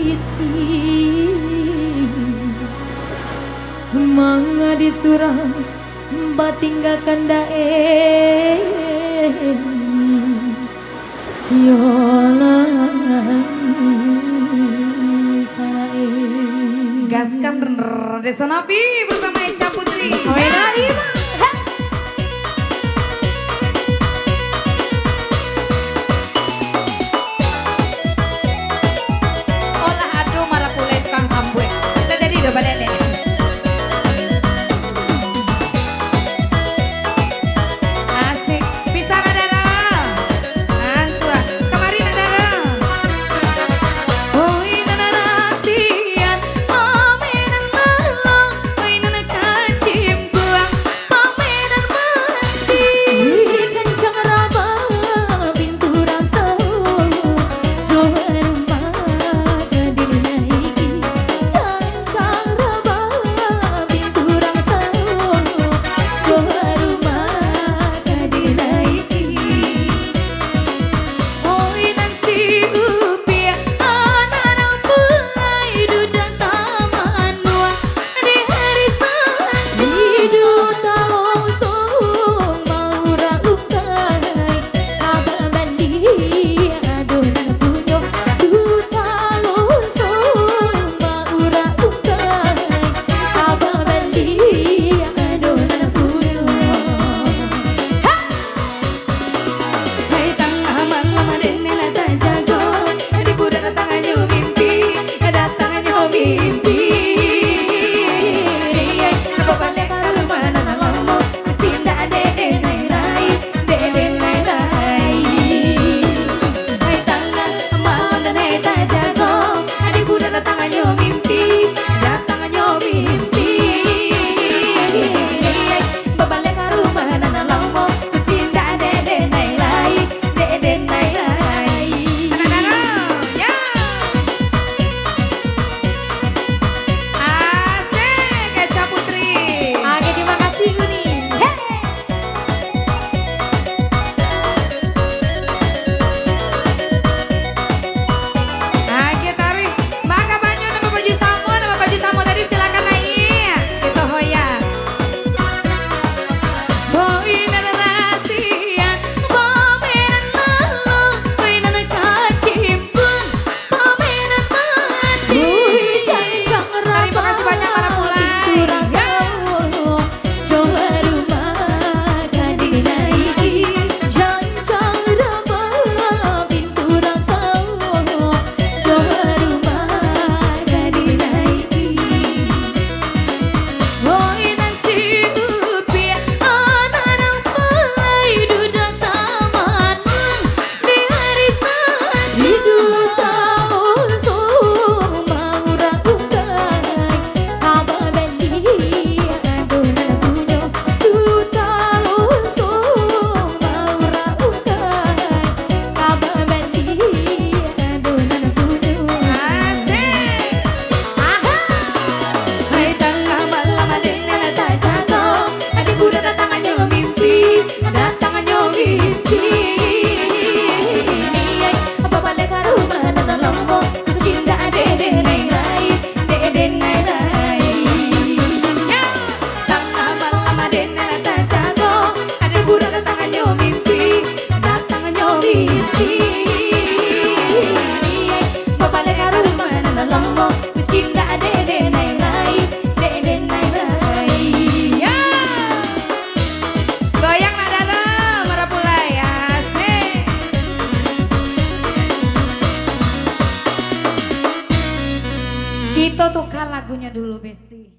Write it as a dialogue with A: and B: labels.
A: isi manga disurang batinggakan dae yolan sae
B: gaskan Desa Nabi bersama Echa Putri. Olah aduh marah pulai tukang sambut. Kita jadi udah balik deh. Asik, bisa nadara. Antua, kemari nadara.
A: oi nanarasian pamenan malang oi nanakacim buang pamenan mati cancang raba binturan solo jower rumah kadiri naiki cancang raba binturan solo jower rumah kadiri naiki oi nan si upia anak pelai duda taman dua di hari di duta longsong mau ralukai abang bandi adonan punyo duta longsong mau ralukai abang bandi adonan punyo.
B: Hai tengah malam adanya tak jago. Di budak datangannya mimpi, datangannya mimpi. Apa balik ke rumah nana lama, cinta dede nai rai, dede nai rai. Hai tengah malam dan hai tak jago. Di budak datangannya mimpi, datangannya mimpi. Balik ke rumah nana lama, cinta dede nai rai, dede nai rai. Anak-anak, ya. Asik, Echa Putri.
A: Oke, terima kasih Guni.
B: Nah, kita tarik. Mbak Kapanyo nama baju samu tadi silakan naik. Kita hoya.
A: Oi nanarasian pamenan malang oi nanakacim buang pamenan mati cancang
B: Terima kasih banyak para mulai.
A: binturan solo jower rumah kadiri naiki cancang raba binturan solo jower rumah kadiri naiki oi nan si upia anak pelai duda taman di hari di duta longsong mau ralukai abang bandi adonan punyo duta longsong mau ralukai abang bandi adonan punyo.
B: Asik.
A: Aha.
B: Hai tengah malam adanya tak jago. Adik budak datangannya mimpi, datangannya mimpi.
A: Apa balik ke rumah nana lama cinta dede nai rai dede nai rai.
B: Ya, tengah malam adanya tak jago. Adik budak datangannya mimpi, datangannya mimpi.
A: Balik ke rumah nana lama cinta dede nai rai dede nai rai.
B: Ya, goyang nadara merapulai. Asik. Kita tukar lagunya dulu, Besti.